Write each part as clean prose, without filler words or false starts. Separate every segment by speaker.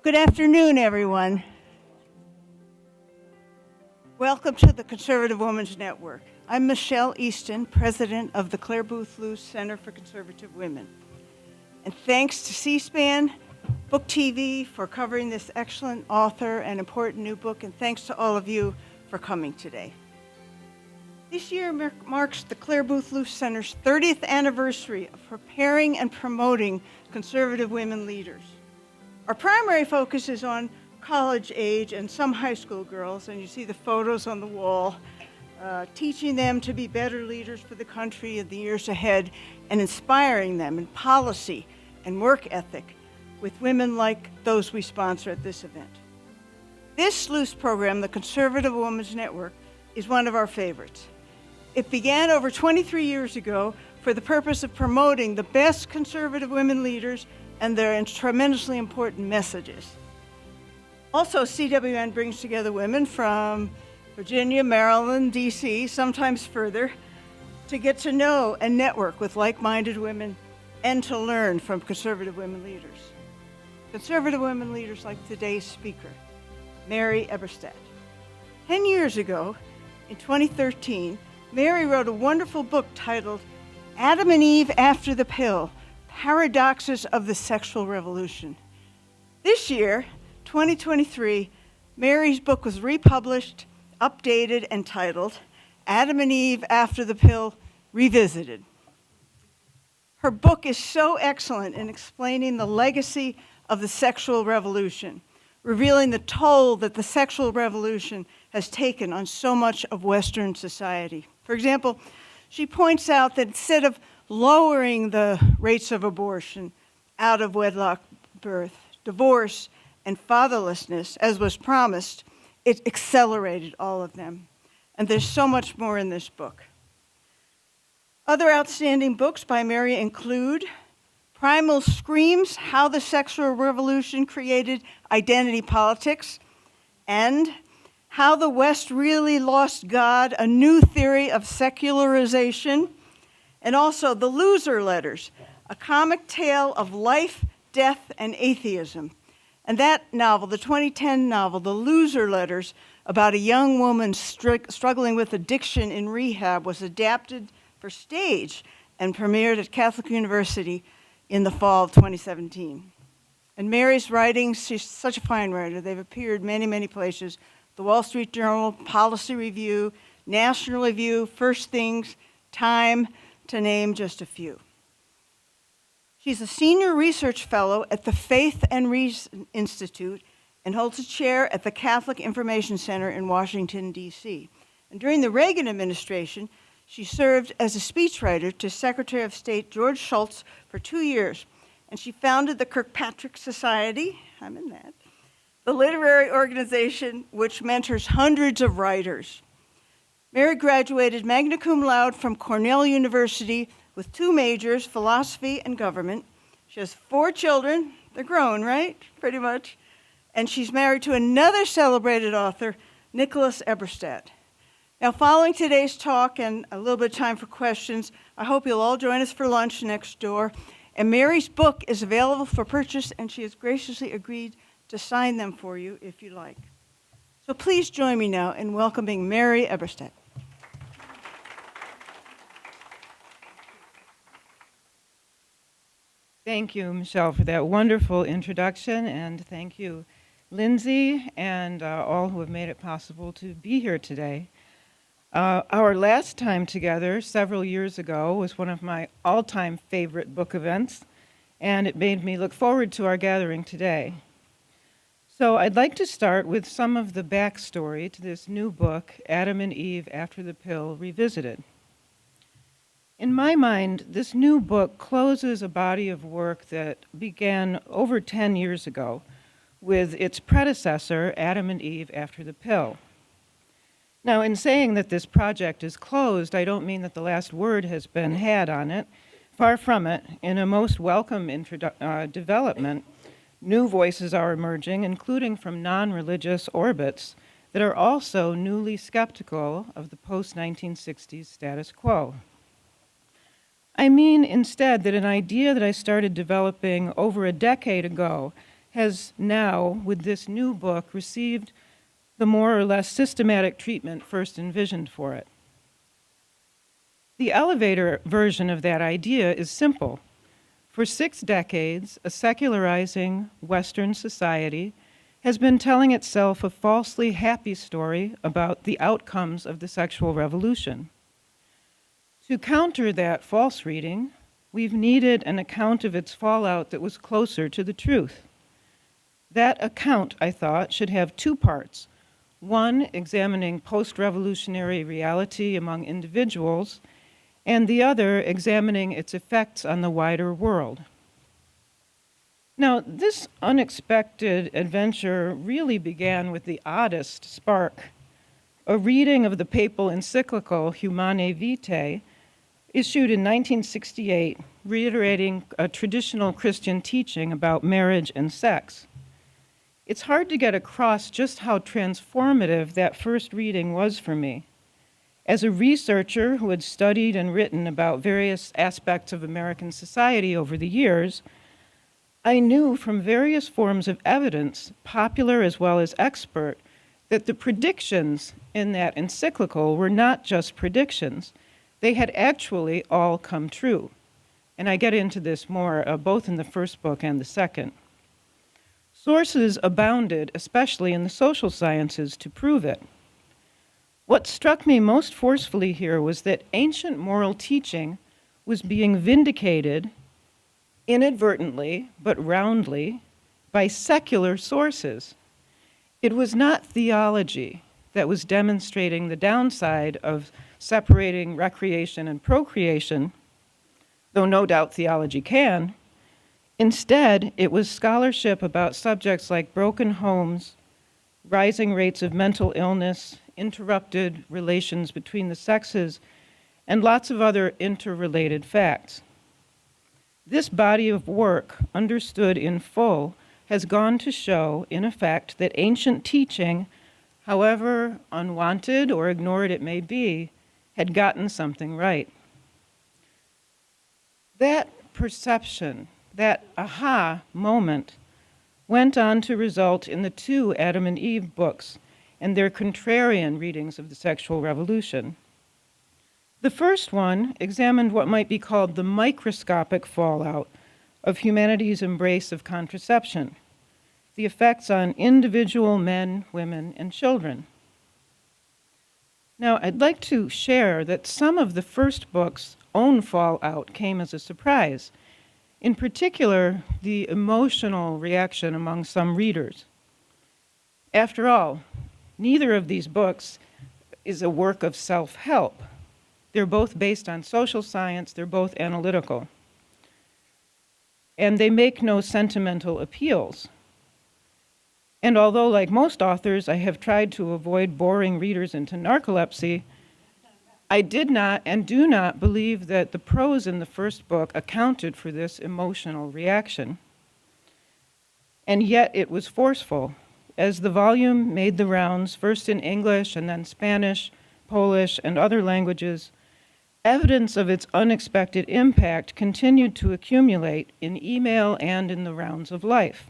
Speaker 1: Good afternoon, everyone. Welcome to the Conservative Women's Network. I'm Michelle Easton, president of the Clare Boothe Luce Center for Conservative Women. And thanks to C-SPAN, Book TV for covering this excellent author and important new book, and thanks to all of you for coming today. This year marks the Clare Boothe Luce Center's 30th anniversary of preparing and promoting conservative women leaders. Our primary focus is on college age and some high school girls, and you see the photos on the wall, teaching them to be better leaders for the country in the years ahead and inspiring them in policy and work ethic with women like those we sponsor at this event. This Luce program, the Conservative Women's Network, is one of our favorites. It began over 23 years ago for the purpose of promoting the best conservative women leaders and their tremendously important messages. Also, CWN brings together women from Virginia, Maryland, DC, sometimes further, to get to know and network with like-minded women and to learn from conservative women leaders. Conservative women leaders like today's speaker, Mary Eberstadt. 10 years ago, in 2013, Mary wrote a wonderful book titled Adam and Eve After the Pill, Paradoxes of the Sexual Revolution. This year, 2023, Mary's book was republished, updated, and titled Adam and Eve After the Pill, Revisited. Her book is so excellent in explaining the legacy of the sexual revolution, revealing the toll that the sexual revolution has taken on so much of Western society. For example, she points out that instead of lowering the rates of abortion, out of wedlock birth, divorce, and fatherlessness, as was promised, it accelerated all of them. And there's so much more in this book. Other outstanding books by Mary include Primal Screams, How the Sexual Revolution Created Identity Politics, and How the West Really Lost God, a New Theory of Secularization, and also The Loser Letters, a comic tale of life, death, and atheism. And that novel, the 2010 novel, The Loser Letters, about a young woman struggling with addiction in rehab, was adapted for stage and premiered at Catholic University in the fall of 2017. And Mary's writings, she's such a fine writer. They've appeared many, many places. The Wall Street Journal, Policy Review, National Review, First Things, Time, to name just a few. She's a senior research fellow at the Faith and Reason Institute and holds a chair at the Catholic Information Center in Washington, D.C. And during the Reagan administration, she served as a speechwriter to Secretary of State George Shultz for 2 years. And she founded the Kirkpatrick Society, I'm in that, the literary organization which mentors hundreds of writers. Mary graduated magna cum laude from Cornell University with 2 majors, philosophy and government. She has 4 children. They're grown, right? Pretty much. And she's married to another celebrated author, Nicholas Eberstadt. Now, following today's talk and a little bit of time for questions, I hope you'll all join us for lunch next door. And Mary's book is available for purchase, and she has graciously agreed to sign them for you if you like. So please join me now in welcoming Mary Eberstadt.
Speaker 2: Thank you, Michelle, for that wonderful introduction, and thank you, Lindsay, and all who have made it possible to be here today. Our last time together, several years ago, was one of my all-time favorite book events, and it made me look forward to our gathering today. So I'd like to start with some of the backstory to this new book, Adam and Eve After the Pill, Revisited. In my mind, this new book closes a body of work that began over 10 years ago with its predecessor, Adam and Eve After the Pill. Now, in saying that this project is closed, I don't mean that the last word has been had on it. Far from it. In a most welcome development, new voices are emerging, including from non-religious orbits that are also newly skeptical of the post-1960s status quo. I mean instead that an idea that I started developing over a decade ago has now, with this new book, received the more or less systematic treatment first envisioned for it. The elevator version of that idea is simple. For 6 decades, a secularizing Western society has been telling itself a falsely happy story about the outcomes of the sexual revolution. To counter that false reading, we've needed an account of its fallout that was closer to the truth. That account, I thought, should have 2 parts. One, examining post-revolutionary reality among individuals, and the other, examining its effects on the wider world. Now, this unexpected adventure really began with the oddest spark. A reading of the papal encyclical Humanae Vitae, issued in 1968, reiterating a traditional Christian teaching about marriage and sex. It's hard to get across just how transformative that first reading was for me. As a researcher who had studied and written about various aspects of American society over the years, I knew from various forms of evidence, popular as well as expert, that the predictions in that encyclical were not just predictions. They had actually all come true. And I get into this more both in the first book and the second. Sources abounded, especially in the social sciences, to prove it. What struck me most forcefully here was that ancient moral teaching was being vindicated inadvertently, but roundly, by secular sources. It was not theology that was demonstrating the downside of separating recreation and procreation, though no doubt theology can. Instead, it was scholarship about subjects like broken homes, rising rates of mental illness, interrupted relations between the sexes, and lots of other interrelated facts. This body of work, understood in full, has gone to show, in effect, that ancient teaching, however unwanted or ignored it may be, had gotten something right. That perception, that aha moment, went on to result in the 2 Adam and Eve books and their contrarian readings of the sexual revolution. The first one examined what might be called the microscopic fallout of humanity's embrace of contraception, the effects on individual men, women, and children. Now, I'd like to share that some of the first book's own fallout came as a surprise, in particular, the emotional reaction among some readers. After all, neither of these books is a work of self-help. They're both based on social science, they're both analytical. And they make no sentimental appeals. And although, like most authors, I have tried to avoid boring readers into narcolepsy, I did not and do not believe that the prose in the first book accounted for this emotional reaction. And yet it was forceful. As the volume made the rounds, first in English and then Spanish, Polish, and other languages, evidence of its unexpected impact continued to accumulate in email and in the rounds of life.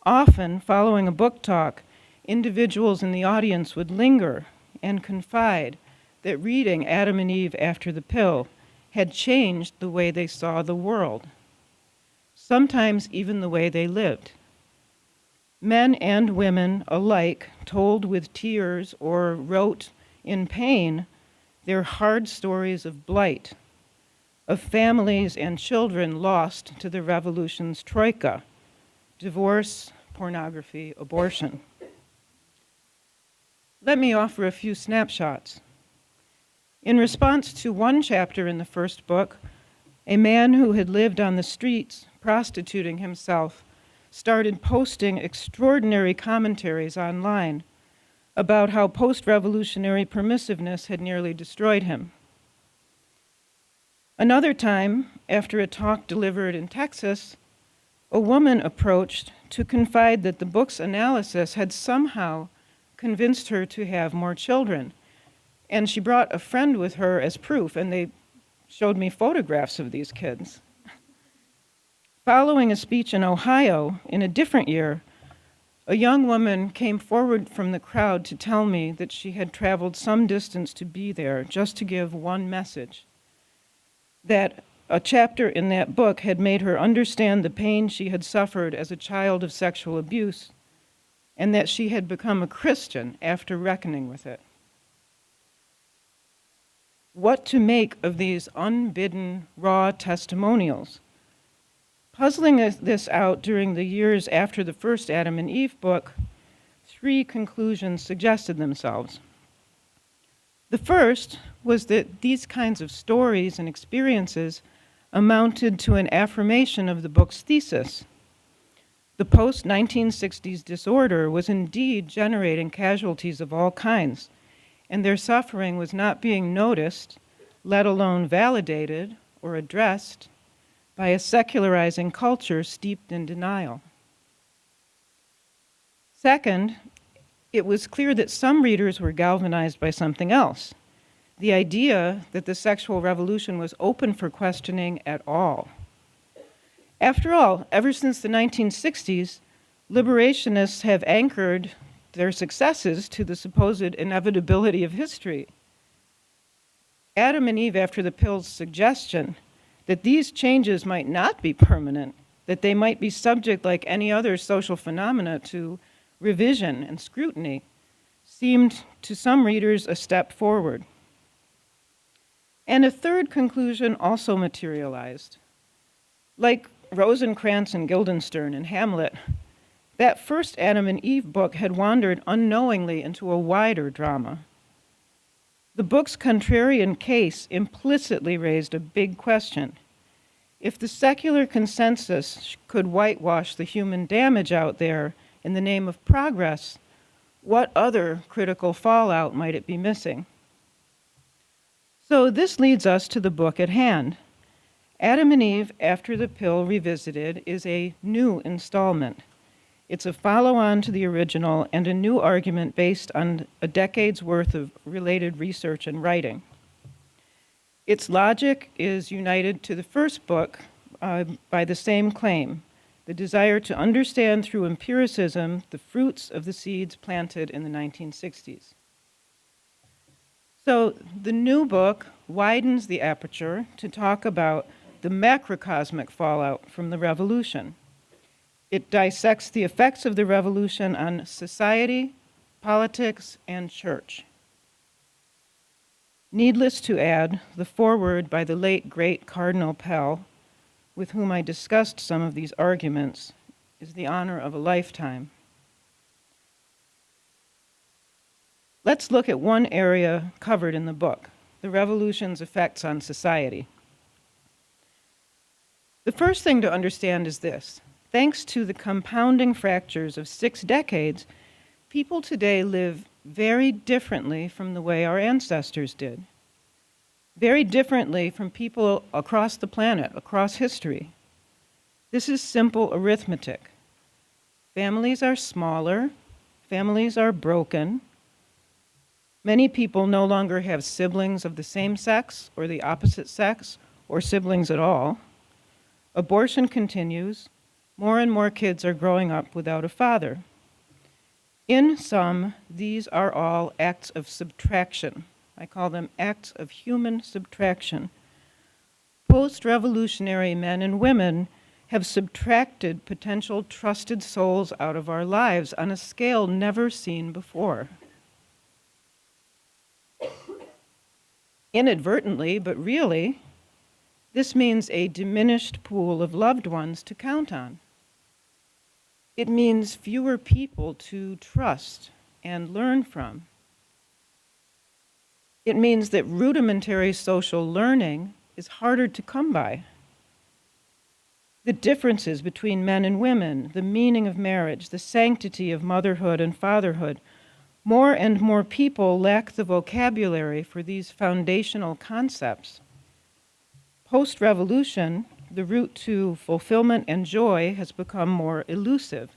Speaker 2: Often, following a book talk, individuals in the audience would linger and confide that reading Adam and Eve After the Pill had changed the way they saw the world, sometimes even the way they lived. Men and women alike told with tears or wrote in pain their hard stories of blight, of families and children lost to the revolution's troika: divorce, pornography, abortion. Let me offer a few snapshots. In response to one chapter in the first book, a man who had lived on the streets prostituting himself started posting extraordinary commentaries online about how post-revolutionary permissiveness had nearly destroyed him. Another time, after a talk delivered in Texas, a woman approached to confide that the book's analysis had somehow convinced her to have more children. And she brought a friend with her as proof, and they showed me photographs of these kids. Following a speech in Ohio in a different year, a young woman came forward from the crowd to tell me that she had traveled some distance to be there just to give one message, that a chapter in that book had made her understand the pain she had suffered as a child of sexual abuse, and that she had become a Christian after reckoning with it. What to make of these unbidden, raw testimonials? Puzzling this out during the years after the first Adam and Eve book, 3 conclusions suggested themselves. The first was that these kinds of stories and experiences amounted to an affirmation of the book's thesis. The post-1960s disorder was indeed generating casualties of all kinds, and their suffering was not being noticed, let alone validated or addressed, by a secularizing culture steeped in denial. Second, it was clear that some readers were galvanized by something else, the idea that the sexual revolution was open for questioning at all. After all, ever since the 1960s, liberationists have anchored their successes to the supposed inevitability of history. Adam and Eve after the pill's suggestion that these changes might not be permanent, that they might be subject like any other social phenomena to revision and scrutiny, seemed to some readers a step forward. And a third conclusion also materialized. Like Rosencrantz and Guildenstern and Hamlet, that first Adam and Eve book had wandered unknowingly into a wider drama. The book's contrarian case implicitly raised a big question. If the secular consensus could whitewash the human damage out there in the name of progress, what other critical fallout might it be missing? So this leads us to the book at hand. Adam and Eve After the Pill Revisited is a new installment. It's a follow-on to the original and a new argument based on a decade's worth of related research and writing. Its logic is united to the first book by the same claim, the desire to understand through empiricism the fruits of the seeds planted in the 1960s. So the new book widens the aperture to talk about the macrocosmic fallout from the revolution. It dissects the effects of the revolution on society, politics, and church. Needless to add, the foreword by the late, great Cardinal Pell, with whom I discussed some of these arguments, is the honor of a lifetime. Let's look at one area covered in the book, the revolution's effects on society. The first thing to understand is this. Thanks to the compounding fractures of 6 decades, people today live very differently from the way our ancestors did. Very differently from people across the planet, across history. This is simple arithmetic. Families are smaller, families are broken. Many people no longer have siblings of the same sex or the opposite sex, or siblings at all. Abortion continues. More and more kids are growing up without a father. In sum, these are all acts of subtraction. I call them acts of human subtraction. Post-revolutionary men and women have subtracted potential trusted souls out of our lives on a scale never seen before. Inadvertently, but really, this means a diminished pool of loved ones to count on. It means fewer people to trust and learn from. It means that rudimentary social learning is harder to come by. The differences between men and women, the meaning of marriage, the sanctity of motherhood and fatherhood, more and more people lack the vocabulary for these foundational concepts. Post-revolution, the route to fulfillment and joy has become more elusive.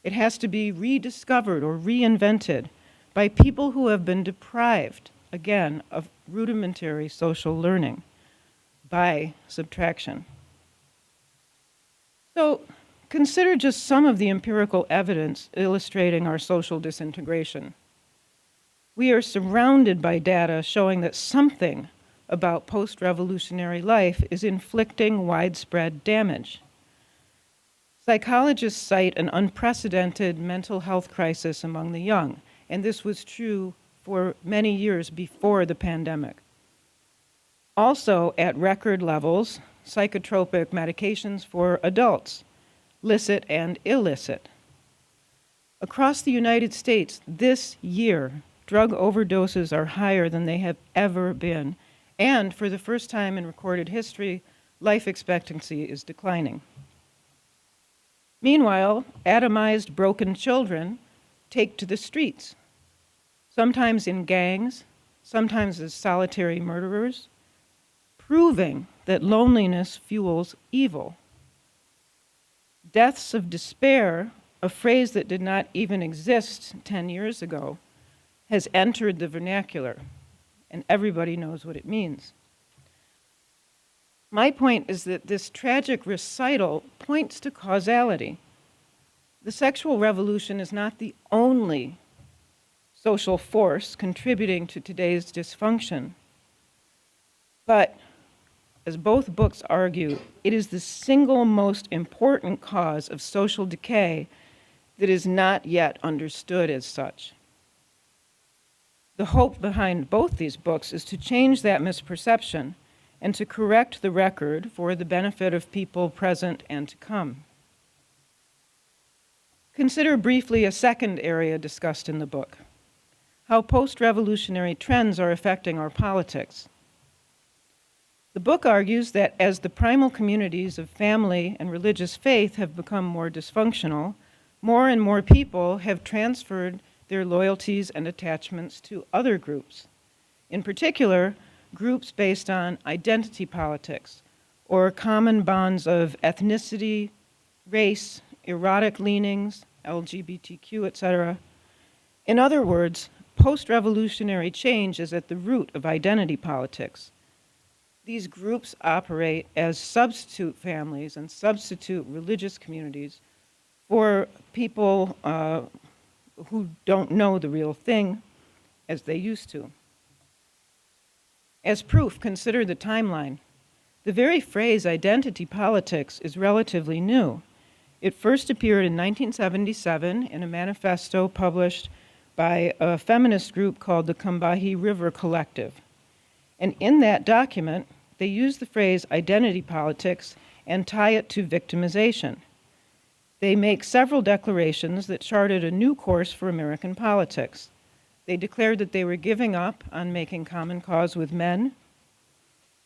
Speaker 2: It has to be rediscovered or reinvented by people who have been deprived, again, of rudimentary social learning by subtraction. So consider just some of the empirical evidence illustrating our social disintegration. We are surrounded by data showing that something about post-revolutionary life is inflicting widespread damage. Psychologists cite an unprecedented mental health crisis among the young, and this was true for many years before the pandemic. Also, at record levels, psychotropic medications for adults, licit and illicit. Across the United States this year, drug overdoses are higher than they have ever been, and for the first time in recorded history, life expectancy is declining. Meanwhile, atomized, broken children take to the streets, sometimes in gangs, sometimes as solitary murderers, proving that loneliness fuels evil. Deaths of despair, a phrase that did not even exist 10 years ago, has entered the vernacular, and everybody knows what it means. My point is that this tragic recital points to causality. The sexual revolution is not the only social force contributing to today's dysfunction, but as both books argue, it is the single most important cause of social decay that is not yet understood as such. The hope behind both these books is to change that misperception and to correct the record for the benefit of people present and to come. Consider briefly a second area discussed in the book, how post-revolutionary trends are affecting our politics. The book argues that as the primal communities of family and religious faith have become more dysfunctional, more and more people have transferred their loyalties and attachments to other groups. In particular, groups based on identity politics or common bonds of ethnicity, race, erotic leanings, LGBTQ, etc. In other words, post-revolutionary change is at the root of identity politics. These groups operate as substitute families and substitute religious communities for people who don't know the real thing as they used to. As proof, consider the timeline. The very phrase identity politics is relatively new. It first appeared in 1977 in a manifesto published by a feminist group called the Combahee River Collective. And in that document, they use the phrase identity politics and tie it to victimization. They make several declarations that charted a new course for American politics. They declared that they were giving up on making common cause with men.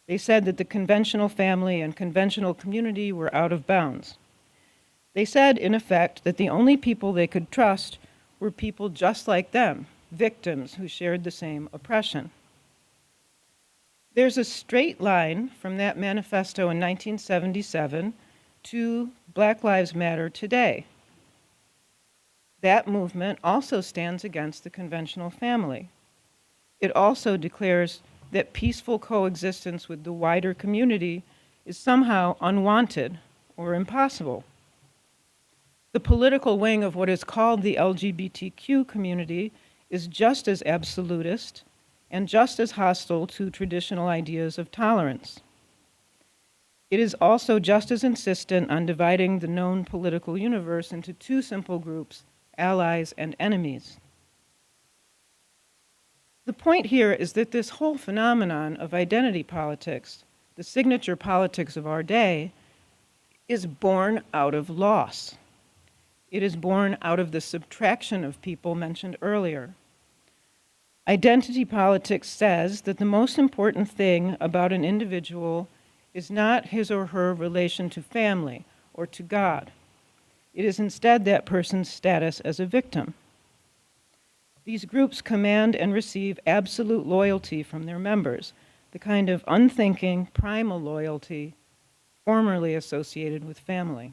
Speaker 2: They said that the conventional family and conventional community were out of bounds. They said, in effect, that the only people they could trust were people just like them, victims who shared the same oppression. There's a straight line from that manifesto in 1977 to Black Lives Matter today. That movement also stands against the conventional family. It also declares that peaceful coexistence with the wider community is somehow unwanted or impossible. The political wing of what is called the LGBTQ community is just as absolutist and just as hostile to traditional ideas of tolerance. It is also just as insistent on dividing the known political universe into two simple groups, allies and enemies. The point here is that this whole phenomenon of identity politics, the signature politics of our day, is born out of loss. It is born out of the subtraction of people mentioned earlier. Identity politics says that the most important thing about an individual is not his or her relation to family or to God. It is instead that person's status as a victim. These groups command and receive absolute loyalty from their members, the kind of unthinking, primal loyalty formerly associated with family.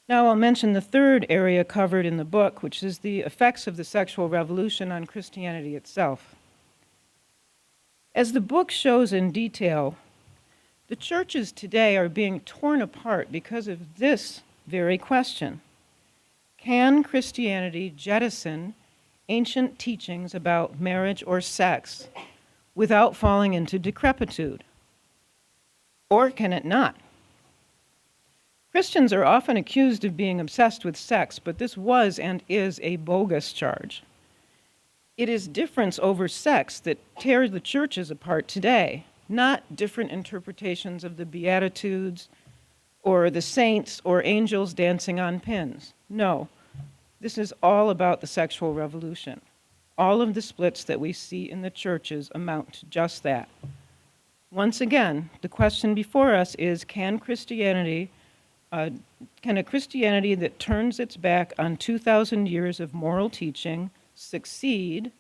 Speaker 2: Now I'll mention the third area covered in the book, which is the effects of the sexual revolution on Christianity itself. As the book shows in detail, The churches today are being torn apart because of this very question. Can Christianity jettison ancient teachings about marriage or sex without falling into decrepitude? Or can it not? Christians are often accused of being obsessed with sex, but this was and is a bogus charge. It is difference over sex that tears the churches apart today, not different interpretations of the Beatitudes or the saints or angels dancing on pins. No, this is all about the sexual revolution. All of the splits that we see in the churches amount to just that. Once again, the question before us is, can a Christianity that turns its back on 2,000 years of moral teaching succeed,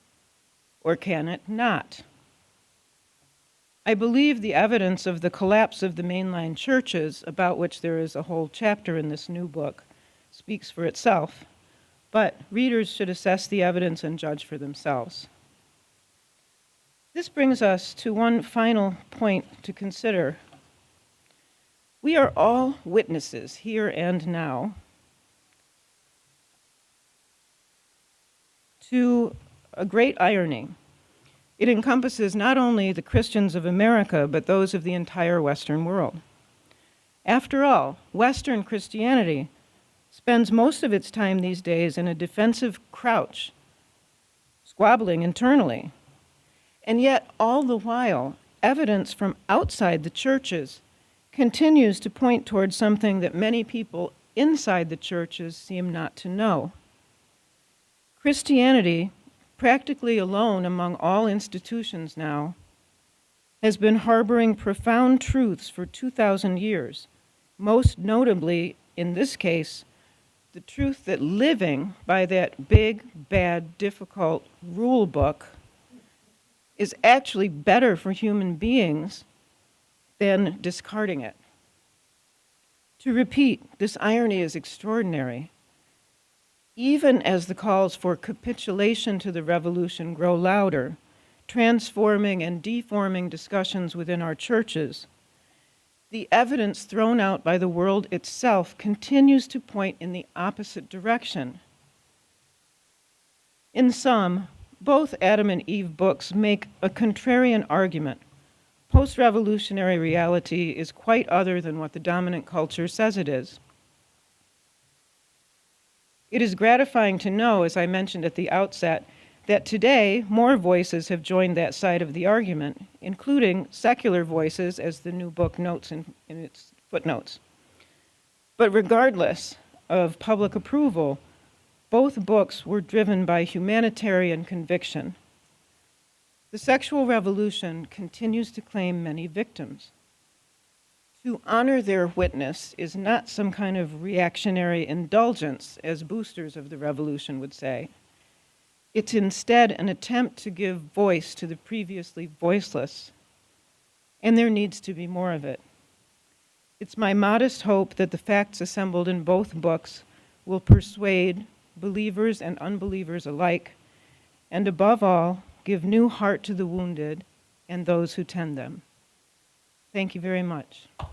Speaker 2: or can it not? I believe the evidence of the collapse of the mainline churches, about which there is a whole chapter in this new book, speaks for itself, but readers should assess the evidence and judge for themselves. This brings us to one final point to consider. We are all witnesses here and now to a great irony. It encompasses not only the Christians of America, but those of the entire Western world. After all, Western Christianity spends most of its time these days in a defensive crouch, squabbling internally. And yet, all the while, evidence from outside the churches continues to point towards something that many people inside the churches seem not to know. Christianity, practically alone among all institutions now, has been harboring profound truths for 2,000 years, most notably, in this case, the truth that living by that big, bad, difficult rule book is actually better for human beings than discarding it. To repeat, this irony is extraordinary. Even as the calls for capitulation to the revolution grow louder, transforming and deforming discussions within our churches, the evidence thrown out by the world itself continues to point in the opposite direction. In sum, both Adam and Eve books make a contrarian argument. Post-revolutionary reality is quite other than what the dominant culture says it is. It is gratifying to know, as I mentioned at the outset, that today more voices have joined that side of the argument, including secular voices, as the new book notes in its footnotes. But regardless of public approval, both books were driven by humanitarian conviction. The sexual revolution continues to claim many victims. To honor their witness is not some kind of reactionary indulgence, as boosters of the revolution would say. It's instead an attempt to give voice to the previously voiceless, and there needs to be more of it. It's my modest hope that the facts assembled in both books will persuade believers and unbelievers alike, and above all, give new heart to the wounded and those who tend them. Thank you very much.
Speaker 1: That's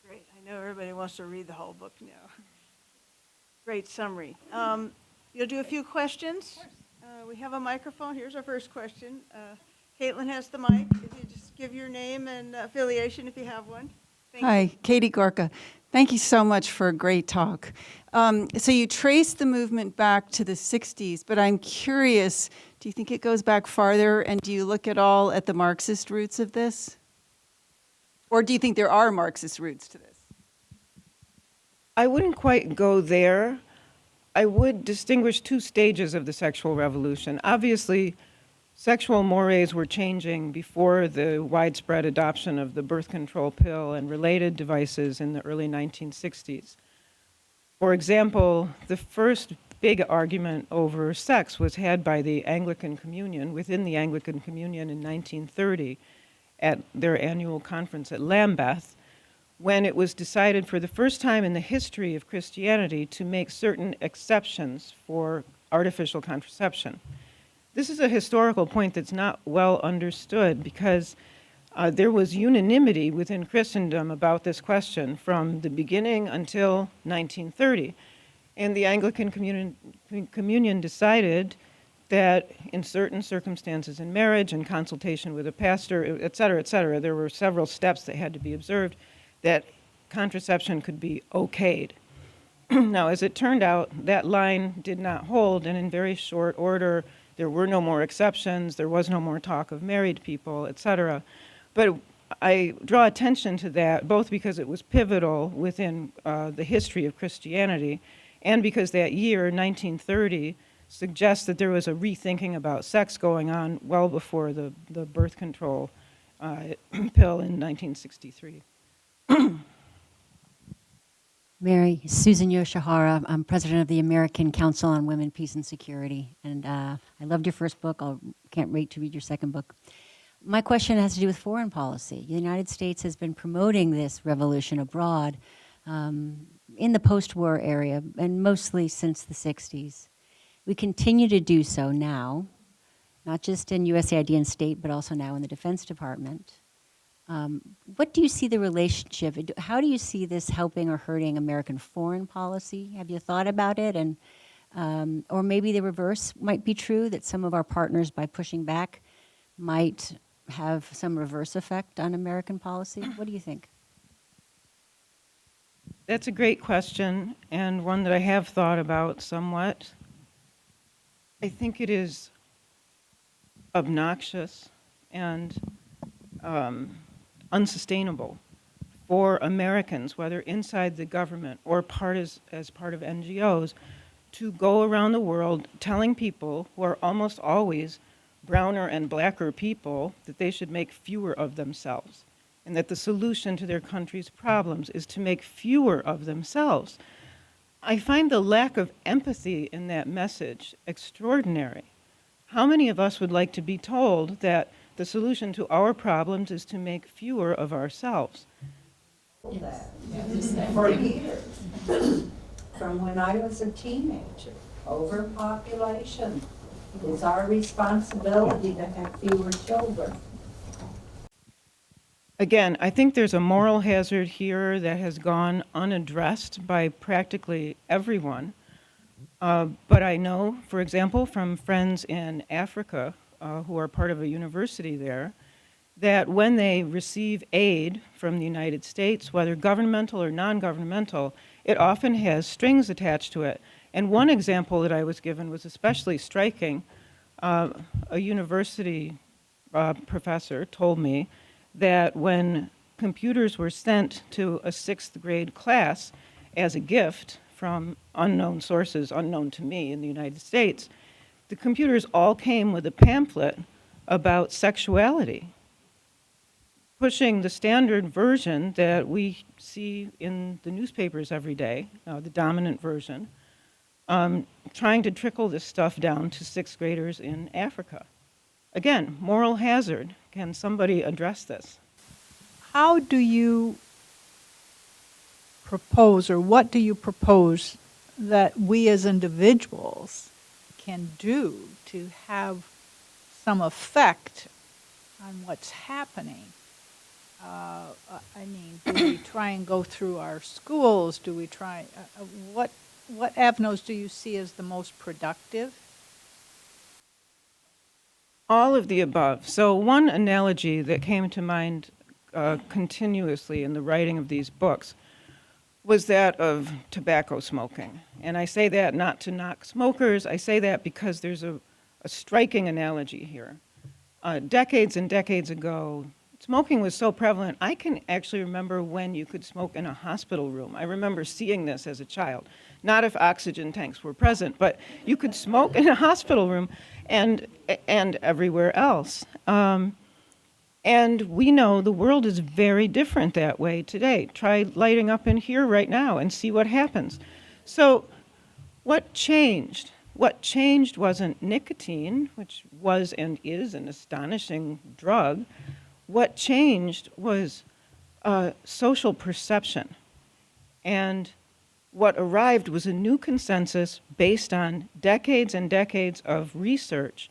Speaker 1: great. I know everybody wants to read the whole book now. Great summary. You'll do a few questions. We have a microphone. Here's our first question. Caitlin has the mic. If you just give your name and affiliation if you have one. Thank you.
Speaker 3: Hi, Katie Gorka. Thank you so much for a great talk. So you trace the movement back to the 60s, but I'm curious, do you think it goes back farther, and do you look at all at the Marxist roots of this? Or do you think there are Marxist roots to this?
Speaker 2: I wouldn't quite go there. I would distinguish two stages of the sexual revolution. Obviously, sexual mores were changing before the widespread adoption of the birth control pill and related devices in the early 1960s. For example, the first big argument over sex was had by the Anglican Communion, within the Anglican Communion in 1930 at their annual conference at Lambeth, when it was decided for the first time in the history of Christianity to make certain exceptions for artificial contraception. this is a historical point that's not well understood because there was unanimity within Christendom about this question from the beginning until 1930. And the Anglican Communion decided that in certain circumstances in marriage and consultation with a pastor, et cetera, there were several steps that had to be observed, that contraception could be okayed. Now, as it turned out, that line did not hold, and in very short order, there were no more exceptions, there was no more talk of married people, et cetera. But I draw attention to that both because it was pivotal within the history of Christianity, and because that year, 1930, suggests that there was a rethinking about sex going on well before the birth control pill in 1963.
Speaker 4: Mary, Susan Yoshihara. I'm president of the American Council on Women, Peace, and Security. And I loved your first book. I can't wait to read your second book. My question has to do with foreign policy. The United States has been promoting this revolution abroad in the post-war area, and mostly since the 60s. We continue to do so now, not just in USAID and state, but also now in the Defense Department. What do you see the relationship? How do you see this helping or hurting American foreign policy? Have you thought about it? And or maybe the reverse might be true, that some of our partners, by pushing back, might have some reverse effect on American policy? What do you think?
Speaker 2: That's a great question, and one that I have thought about somewhat. I think it is obnoxious and unsustainable for Americans, whether inside the government or as part of NGOs, to go around the world telling people who are almost always browner and blacker people that they should make fewer of themselves, and that the solution to their country's problems is to make fewer of themselves. I find the lack of empathy in that message extraordinary. How many of us would like to be told that the solution to our problems is to make fewer of ourselves?
Speaker 5: For years, from when I was a teenager, overpopulation. It's our responsibility to have fewer children.
Speaker 2: Again, I think there's a moral hazard here that has gone unaddressed by practically everyone. But I know, for example, from friends in Africa who are part of a university there, that when they receive aid from the United States, whether governmental or non-governmental, it often has strings attached to it. And one example that I was given was especially striking. A university professor told me that when computers were sent to a 6th grade class as a gift from unknown sources, unknown to me in the United States, the computers all came with a pamphlet about sexuality, pushing the standard version that we see in the newspapers every day, the dominant version, trying to trickle this stuff down to 6th graders in Africa. Again, moral hazard. Can somebody address this?
Speaker 6: How do you propose, or what do you propose that we as individuals can do to have some effect on what's happening? I mean, do we try and go through our schools? Do we try, what avenues do you see as the most productive?
Speaker 2: All of the above. So one analogy that came to mind continuously in the writing of these books was that of tobacco smoking. And I say that not to knock smokers, I say that because there's a striking analogy here. Decades and decades ago, smoking was so prevalent, I can actually remember when you could smoke in a hospital room. I remember seeing this as a child. Not if oxygen tanks were present, but you could smoke in a hospital room and everywhere else. And we know the world is very different that way today. Try lighting up in here right now and see what happens. So what changed? What changed wasn't nicotine, which was and is an astonishing drug. What changed was social perception. And what arrived was a new consensus based on decades and decades of research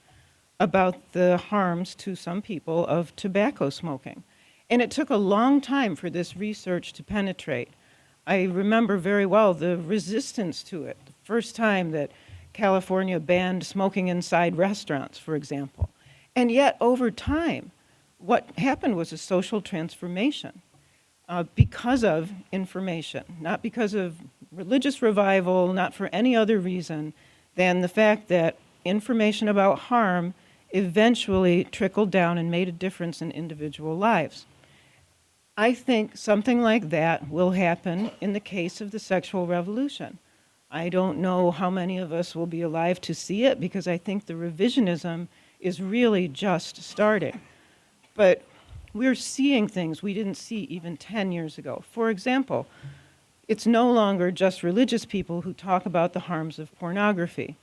Speaker 2: about the harms to some people of tobacco smoking. And it took a long time for this research to penetrate. I remember very well the resistance to it, the first time that California banned smoking inside restaurants, for example. And yet, over time, what happened was a social transformation because of information, not because of religious revival, not for any other reason than the fact that information about harm eventually trickled down and made a difference in individual lives. I think something like that will happen in the case of the sexual revolution. I don't know how many of us will be alive to see it because I think the revisionism is really just starting. But we're seeing things we didn't see even 10 years ago. For example, it's no longer just religious people who talk about the harms of pornography.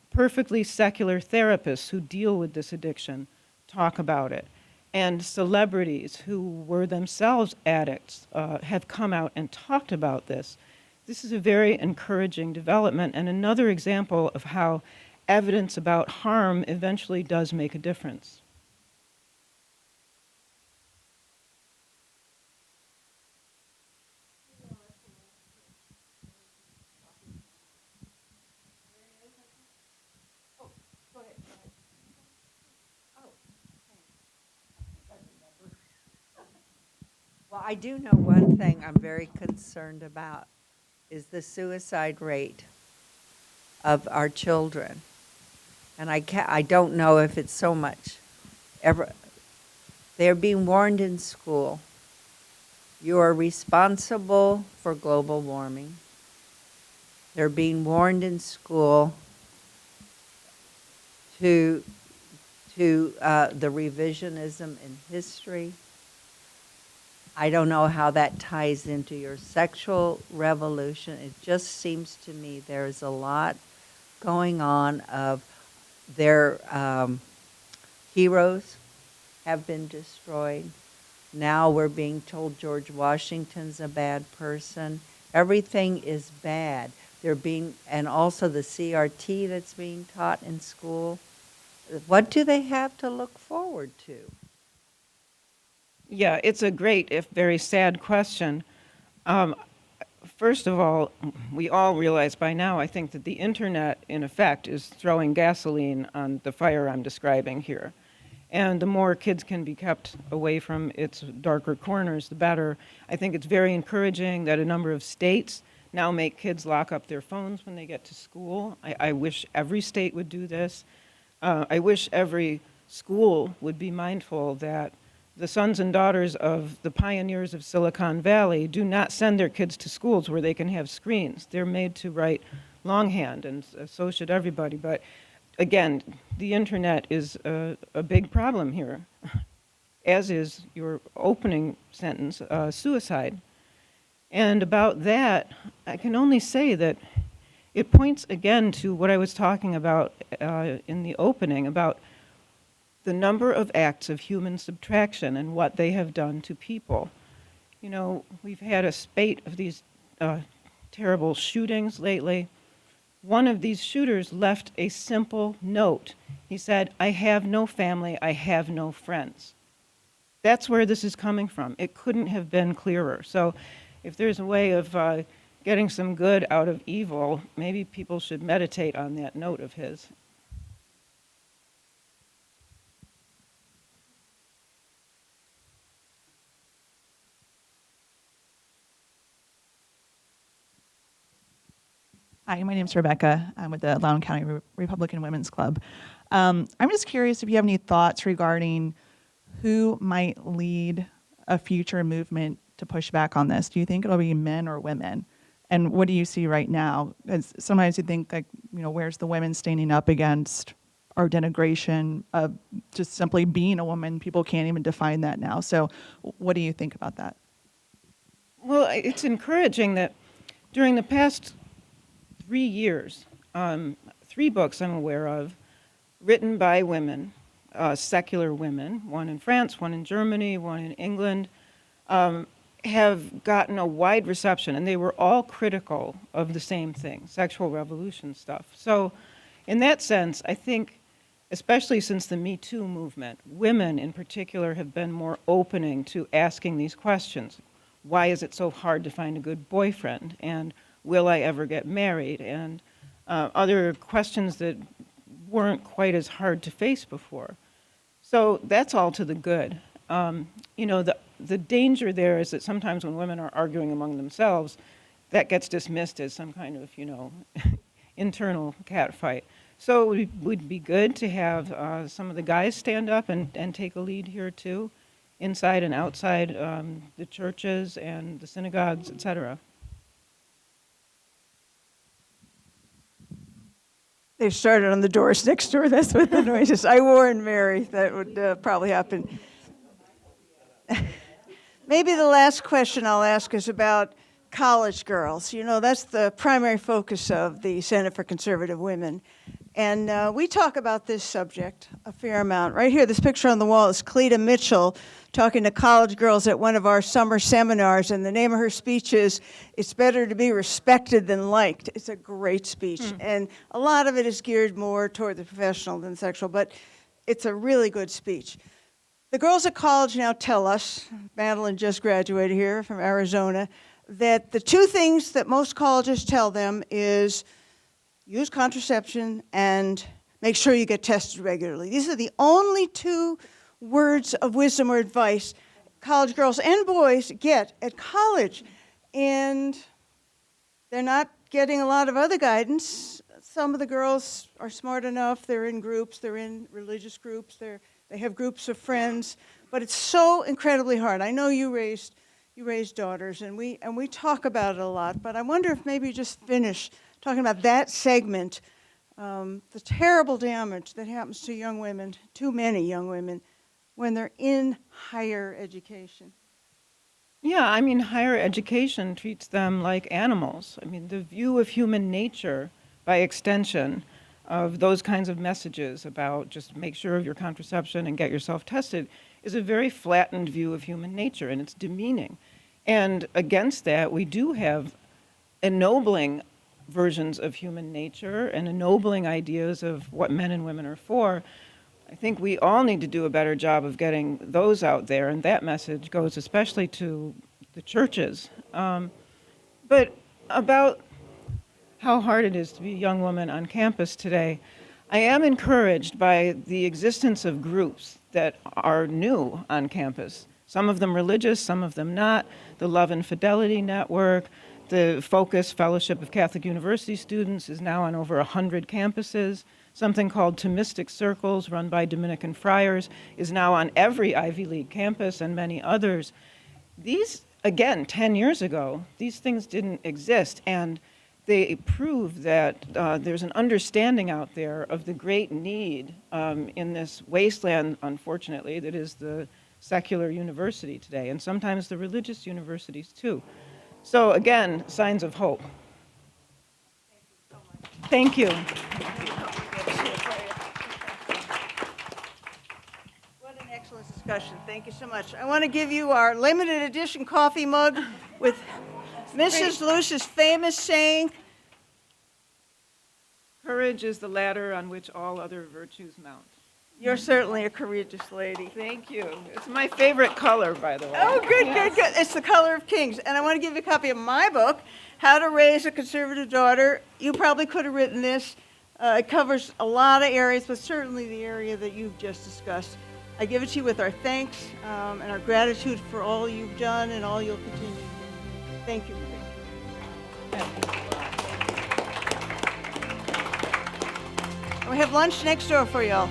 Speaker 2: Perfectly secular therapists who deal with this addiction talk about it. And celebrities who were themselves addicts have come out and talked about this. This is a very encouraging development and another example of how evidence about harm eventually does make a difference.
Speaker 5: Well, I do know one thing I'm very concerned about is the suicide rate of our children. And I don't know if it's so much ever. They're being warned in school. You are responsible for global warming. They're being warned in school to the revisionism in history. I don't know how that ties into your sexual revolution. It just seems to me there's a lot going on of their heroes have been destroyed. Now we're being told George Washington's a bad person. Everything is bad. And also the CRT that's being taught in school. What do they have to look forward to?
Speaker 2: Yeah, it's a great, if very sad question. First of all, we all realize by now, I think, that the internet, in effect, is throwing gasoline on the fire I'm describing here. And the more kids can be kept away from its darker corners, the better. I think it's very encouraging that a number of states now make kids lock up their phones when they get to school. I wish every state would do this. I wish every school would be mindful that the sons and daughters of the pioneers of Silicon Valley do not send their kids to schools where they can have screens. They're made to write longhand, and so should everybody. But again, the internet is a big problem here, as is your opening sentence, suicide. And about that, I can only say that it points again to what I was talking about in the opening, about the number of acts of human subtraction and what they have done to people. You know, we've had a spate of these terrible shootings lately. One of these shooters left a simple note. He said, "I have no family, I have no friends." That's where this is coming from. It couldn't have been clearer. So if there's a way of getting some good out of evil, maybe people should meditate on that note of his.
Speaker 7: Hi, my name is Rebecca. I'm with the Loudoun County Republican Women's Club. I'm just curious if you have any thoughts regarding who might lead a future movement to push back on this. Do you think it'll be men or women? And what do you see right now? Because sometimes you think, like, you know, where's the women standing up against our denigration of just simply being a woman? People can't even define that now. So what do you think about that?
Speaker 2: Well, it's encouraging that during the past 3 years, 3 books I'm aware of, written by women, secular women, one in France, one in Germany, one in England, have gotten a wide reception, and they were all critical of the same thing, sexual revolution stuff. So in that sense, I think especially since the Me Too movement, women in particular have been more opening to asking these questions. Why is it so hard to find a good boyfriend? And will I ever get married? And other questions that weren't quite as hard to face before. So that's all to the good. You know, the danger there is that sometimes when women are arguing among themselves, that gets dismissed as some kind of, you know, internal catfight. So it would be good to have some of the guys stand up and take a lead here too, inside and outside the churches and the synagogues, etc.
Speaker 1: They started on the doors next door. That's what the noise is. I warned Mary that would probably happen. Maybe the last question I'll ask is about college girls. You know, that's the primary focus of the Center for Conservative Women. And we talk about this subject a fair amount. Right here, this picture on the wall is Cleta Mitchell talking to college girls at one of our summer seminars, and the name of her speech is, "It's better to be respected than liked." It's a great speech, and a lot of it is geared more toward the professional than sexual, but it's a really good speech. The girls at college now tell us, Madeline just graduated here from Arizona, that the two things that most colleges tell them is use contraception and make sure you get tested regularly. These are the only two words of wisdom or advice college girls and boys get at college. And they're not getting a lot of other guidance. Some of the girls are smart enough, they're in groups, they're in religious groups, they have groups of friends, but it's so incredibly hard. I know you raised daughters, and we talk about it a lot, but I wonder if maybe you just finish talking about that segment, the terrible damage that happens to young women, too many young women, when they're in higher education.
Speaker 2: Yeah, I mean, higher education treats them like animals. I mean, the view of human nature, by extension, of those kinds of messages about just make sure of your contraception and get yourself tested, is a very flattened view of human nature, and it's demeaning. And against that, we do have ennobling versions of human nature and ennobling ideas of what men and women are for. I think we all need to do a better job of getting those out there, and that message goes especially to the churches. But about how hard it is to be a young woman on campus today, I am encouraged by the existence of groups that are new on campus. Some of them religious, some of them not. The Love and Fidelity Network, the Focus Fellowship of Catholic University Students is now on over 100 campuses. Something called Thomistic Circles, run by Dominican friars, is now on every Ivy League campus and many others. These, again, 10 years ago, these things didn't exist, and they prove that there's an understanding out there of the great need in this wasteland, unfortunately, that is the secular university today, and sometimes the religious universities too. So again, signs of hope. Thank you.
Speaker 1: What an excellent discussion. Thank you so much. I want to give you our limited edition coffee mug with Mrs. Luce's famous saying,
Speaker 2: Courage is the ladder on which all other virtues mount.
Speaker 1: "You're certainly a courageous lady."
Speaker 2: Thank you. It's my favorite color, by the way.
Speaker 1: Oh, good. It's the color of kings. And I want to give you a copy of my book, How to Raise a Conservative Daughter. You probably could have written this. It covers a lot of areas, but certainly the area that you've just discussed. I give it to you with our thanks and our gratitude for all you've done and all you'll continue to do. Thank you. We have lunch next door for y'all.